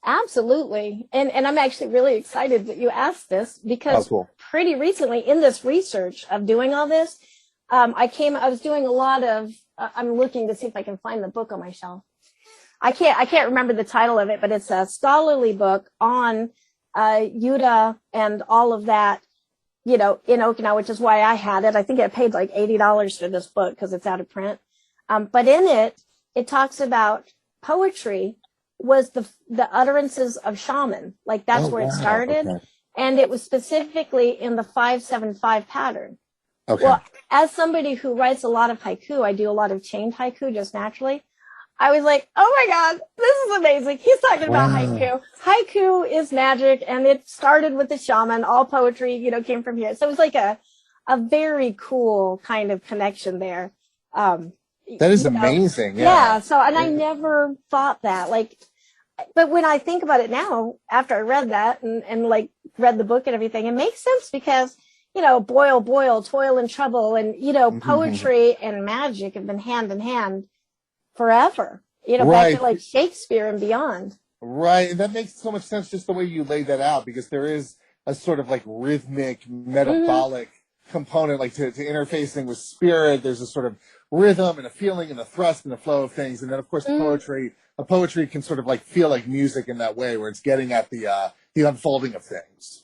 Absolutely. And I'm actually really excited that you asked this, because pretty recently in this research of doing all this, I was doing a lot of, I'm looking to see if I can find the book on my shelf. I can't remember the title of it, but it's a scholarly book on Yuta and all of that, in Okinawa, which is why I had it. I think I paid like $80 for this book because it's out of print. But in it talks about poetry was the utterances of shaman. Like that's where it started. Okay. And it was specifically in the 5-7-5 pattern. Okay. Well, as somebody who writes a lot of haiku, I do a lot of chained haiku just naturally. I was like, oh my God, this is amazing. He's talking about haiku. Haiku is magic, and it started with the shaman. All poetry, came from here. So it was like a very cool kind of connection there. That is amazing. Yeah. So, and I never thought that, but when I think about it now, after I read that and like read the book and everything, it makes sense because, boil, toil and trouble, and, poetry and magic have been hand in hand forever, back to like Shakespeare and beyond. Right. And that makes so much sense, just the way you laid that out, because there is a sort of like rhythmic, metabolic component, like to interfacing with spirit. There's a sort of rhythm and a feeling and a thrust and a flow of things. And then, of course, poetry can sort of like feel like music in that way, where it's getting at the unfolding of things.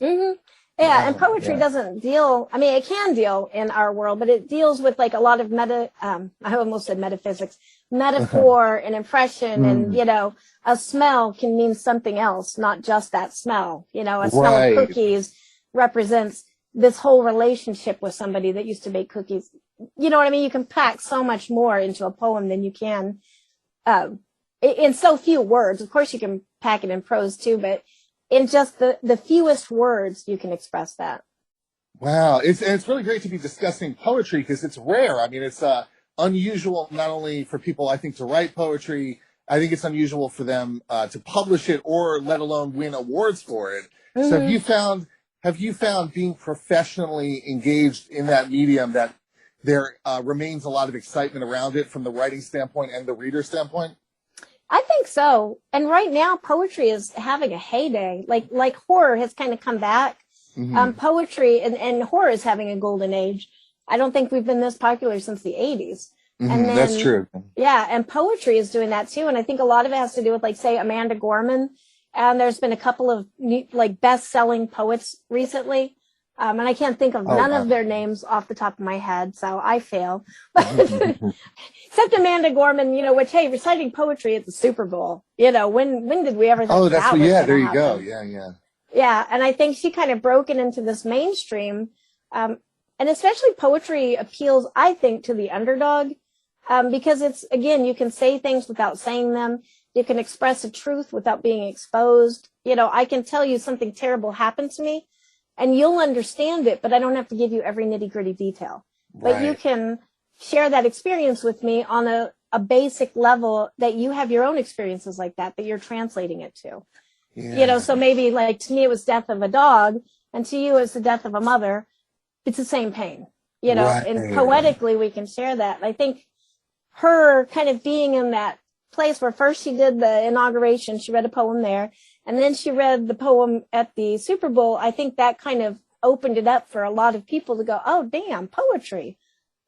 Yeah, and poetry doesn't deal, it can deal in our world, but it deals with like a lot of I almost said metaphysics, metaphor and impression, and, a smell can mean something else, not just that smell. A smell of cookies represents this whole relationship with somebody that used to bake cookies. You know what I mean? You can pack so much more into a poem than you can in so few words. Of course, you can pack it in prose too, but in just the fewest words, you can express that. Wow. It's really great to be discussing poetry, because it's rare. It's unusual not only for people, I think, to write poetry. I think it's unusual for them to publish it, or let alone win awards for it. So have you found being professionally engaged in that medium that there remains a lot of excitement around it from the writing standpoint and the reader standpoint? I think so. And right now, poetry is having a heyday. Like horror has kind of come back. Poetry and horror is having a golden age. I don't think we've been this popular since the 80s. And then, that's true. Yeah, and poetry is doing that too. And I think a lot of it has to do with, like, say, Amanda Gorman. And there's been a couple of best-selling poets recently. And I can't think of none of their names off the top of my head, so I fail. Except Amanda Gorman, which, hey, reciting poetry at the Super Bowl. When did we ever think that was there you happen? go. Yeah. Yeah, and I think she kind of broke it into this mainstream. And especially poetry appeals, I think, to the underdog. Because it's, again, you can say things without saying them. You can express a truth without being exposed. I can tell you something terrible happened to me, and you'll understand it, but I don't have to give you every nitty-gritty detail. Right. But you can share that experience with me on a basic level, that you have your own experiences like that you're translating it to. Yeah. So maybe, like, to me it was death of a dog, and to you it's the death of a mother. It's the same pain, and poetically we can share that. I think her kind of being in that place where first she did the inauguration, she read a poem there, and then she read the poem at the Super Bowl. I think that kind of opened it up for a lot of people to go, oh, damn, poetry.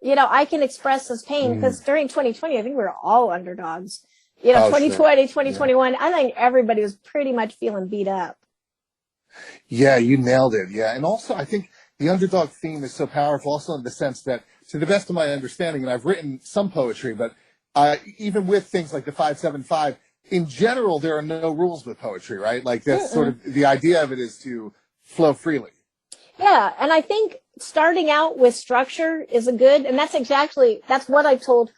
I can express this pain, because during 2020, I think we were all underdogs. 2020, 2021, I think everybody was pretty much feeling beat up. Yeah, you nailed it. Yeah. And also, I think the underdog theme is so powerful, also in the sense that, to the best of my understanding, and I've written some poetry, but even with things like the 575, in general, there are no rules with poetry, right? Like, that's sort of the idea of it, is to flow freely. Yeah. And I think starting out with structure is and that's what I told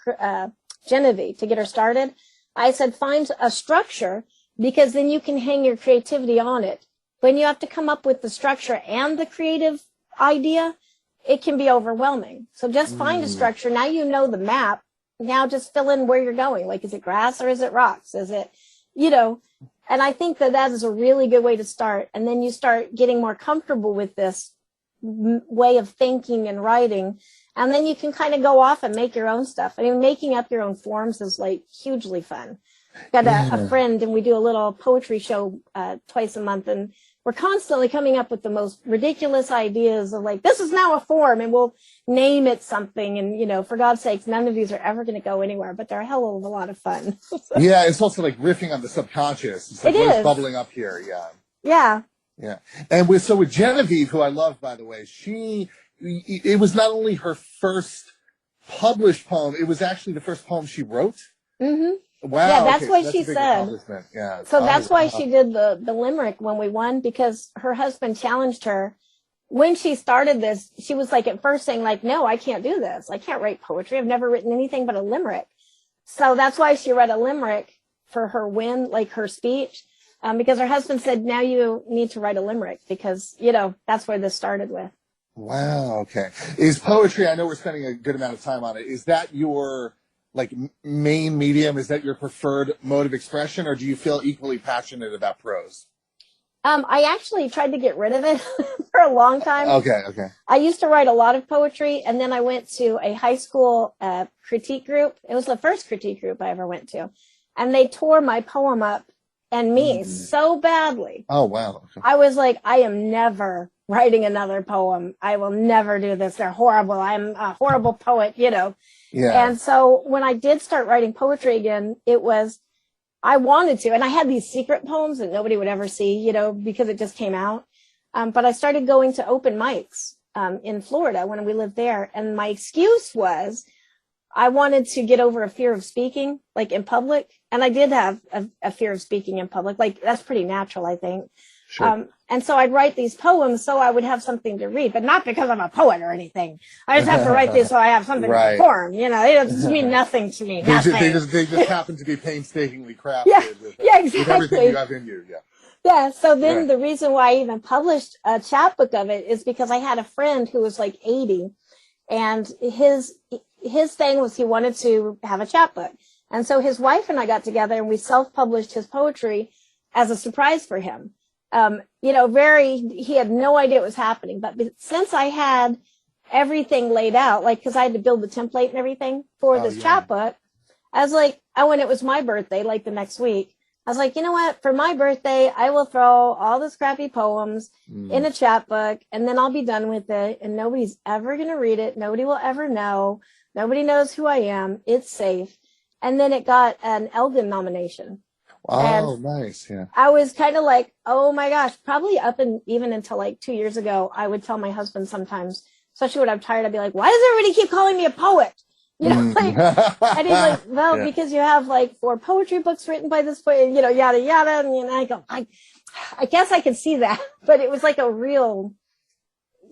Genevieve to get her started. I said, find a structure, because then you can hang your creativity on it. When you have to come up with the structure and the creative idea, it can be overwhelming. So just find a structure. Now you know the map. Now just fill in where you're going. Like, is it grass or is it rocks? Is it, and I think that is a really good way to start. And then you start getting more comfortable with this way of thinking and writing. And then you can kind of go off and make your own stuff. Making up your own forms is, like, hugely fun. Got a friend, and we do a little poetry show twice a month, and we're constantly coming up with the most ridiculous ideas of, like, this is now a form, and we'll name it something. And, for God's sakes, none of these are ever going to go anywhere, but they're a hell of a lot of fun. Yeah, it's also like riffing on the subconscious. It's like, what is bubbling up here? Yeah. Yeah. Yeah. And with Genevieve, who I love, by the way, it was not only her first published poem, it was actually the first poem she wrote. Mm-hmm. Wow. Yeah, that's what she said. Yeah. So that's why she did the limerick when we won, because her husband challenged her. When she started this, she was, like, at first saying, like, no, I can't do this. I can't write poetry. I've never written anything but a limerick. So that's why she read a limerick for her win, like her speech, because her husband said, now you need to write a limerick because, that's where this started with. Wow. Okay. Is poetry, I know we're spending a good amount of time on it. Is that your main medium? Is that your preferred mode of expression, or do you feel equally passionate about prose? I actually tried to get rid of it for a long time. Okay. I used to write a lot of poetry, and then I went to a high school critique group. It was the first critique group I ever went to. And they tore my poem up and me so badly. Oh, wow. Okay. I was like, I am never writing another poem. I will never do this. They're horrible. I'm a horrible poet, Yeah. And so when I did start writing poetry again, I wanted to. And I had these secret poems that nobody would ever see, because it just came out. But I started going to open mics in Florida when we lived there. And my excuse was I wanted to get over a fear of speaking, in public. And I did have a fear of speaking in public. That's pretty natural, I think. Sure. And so I'd write these poems so I would have something to read, but not because I'm a poet or anything. I just have to write these so I have something to perform. They just mean nothing to me. They just happen to be painstakingly crafted exactly. with everything you have in you. Yeah. Yeah. So then the reason why I even published a chapbook of it is because I had a friend who was 80, and his thing was he wanted to have a chapbook. And so his wife and I got together and we self-published his poetry as a surprise for him. He had no idea it was happening. But since I had everything laid out, because I had to build the template and everything for this chapbook, I was when it was my birthday, the next week, I was like, you know what? For my birthday, I will throw all the scrappy poems in a chapbook, and then I'll be done with it. And nobody's ever going to read it. Nobody will ever know. Nobody knows who I am. It's safe. And then it got an Elgin nomination. Oh, nice. Yeah. I was kind of oh my gosh, probably even until 2 years ago, I would tell my husband sometimes, especially when I'm tired, I'd be like, why does everybody keep calling me a poet? And he's like, well, because you have 4 poetry books written by this poet, yada, yada. And I go, I guess I could see that, but it was a real,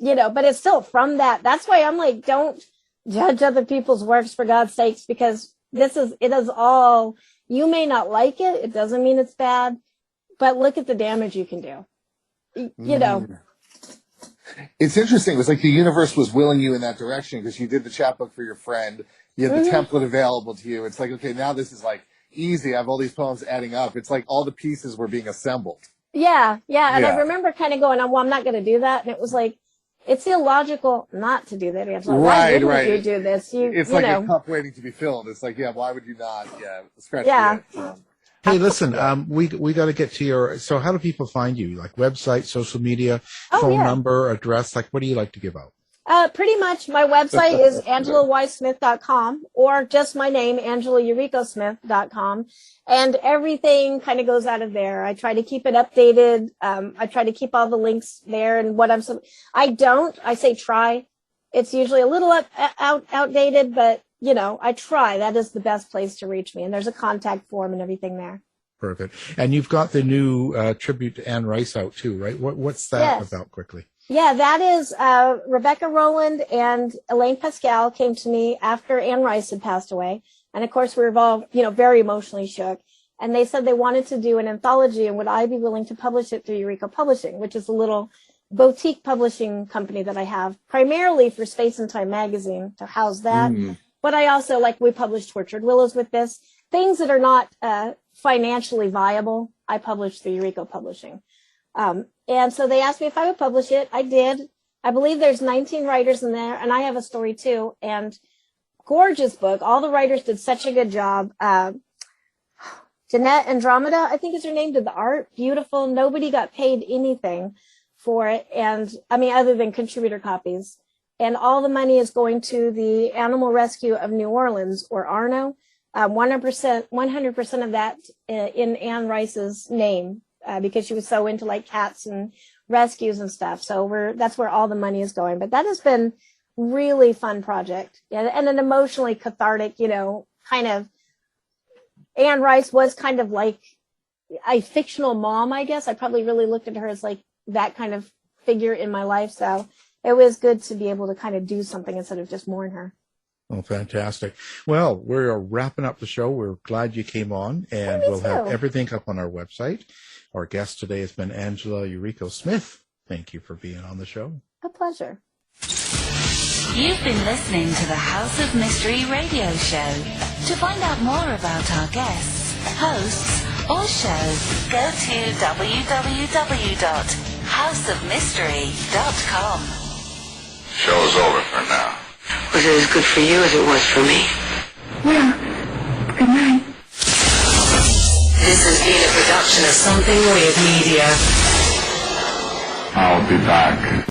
but it's still from that. That's why I'm don't judge other people's works, for God's sakes, because it is all, you may not like it. It doesn't mean it's bad, but look at the damage you can do. It's interesting. It was the universe was willing you in that direction because you did the chapbook for your friend. You had the template available to you. It's okay, now this is easy. I have all these poems adding up. It's all the pieces were being assembled. Yeah. And I remember kind of going, well, I'm not going to do that. And it was it's illogical not to do that. It's why didn't you do this? It's a cup waiting to be filled. It's why would you not? Yeah, scratch the itch. Hey, listen, we got to get to so how do people find you? Website, social media, phone number, address? What do you like to give out? Pretty much my website is AngelaYSmith.com, or just my name, AngelaYurikoSmith.com. And everything kind of goes out of there. I try to keep it updated. I try to keep all the links there and I say try. It's usually a little outdated, but I try. That is the best place to reach me. And there's a contact form and everything there. Perfect. And you've got the new tribute to Anne Rice out too, right? What's that about quickly? Yeah, that is Rebecca Rowland and Elaine Pascale came to me after Anne Rice had passed away. And of course, we were all, very emotionally shook. And they said they wanted to do an anthology, and would I be willing to publish it through Yuriko Publishing, which is a little boutique publishing company that I have, primarily for Space and Time magazine to house that. But I also, we published Tortured Willows with this. Things that are not financially viable, I published through Yuriko Publishing. And so they asked me if I would publish it. I did. I believe there's 19 writers in there, and I have a story too. And gorgeous book. All the writers did such a good job. Jeanette Andromeda, I think is her name, did the art. Beautiful. Nobody got paid anything for it. And other than contributor copies. And all the money is going to the Animal Rescue of New Orleans, or ARNO. 100% of that in Anne Rice's name. Because she was so into cats and rescues and stuff. So that's where all the money is going. But that has been really fun project. Yeah, and an emotionally cathartic, kind of. Anne Rice was kind of a fictional mom, I guess. I probably really looked at her as that kind of figure in my life. So it was good to be able to kind of do something instead of just mourn her. Oh, fantastic. Well, we're wrapping up the show. We're glad you came on, and we'll have everything up on our website. Our guest today has been Angela Yuriko Smith. Thank you for being on the show. A pleasure. You've been listening to the House of Mystery radio show. To find out more about our guests, hosts, or shows, go to www.houseofmystery.com. Show's over for now. Was it as good for you as it was for me? Well, good night. This has been a production of Something Weird Media. I'll be back.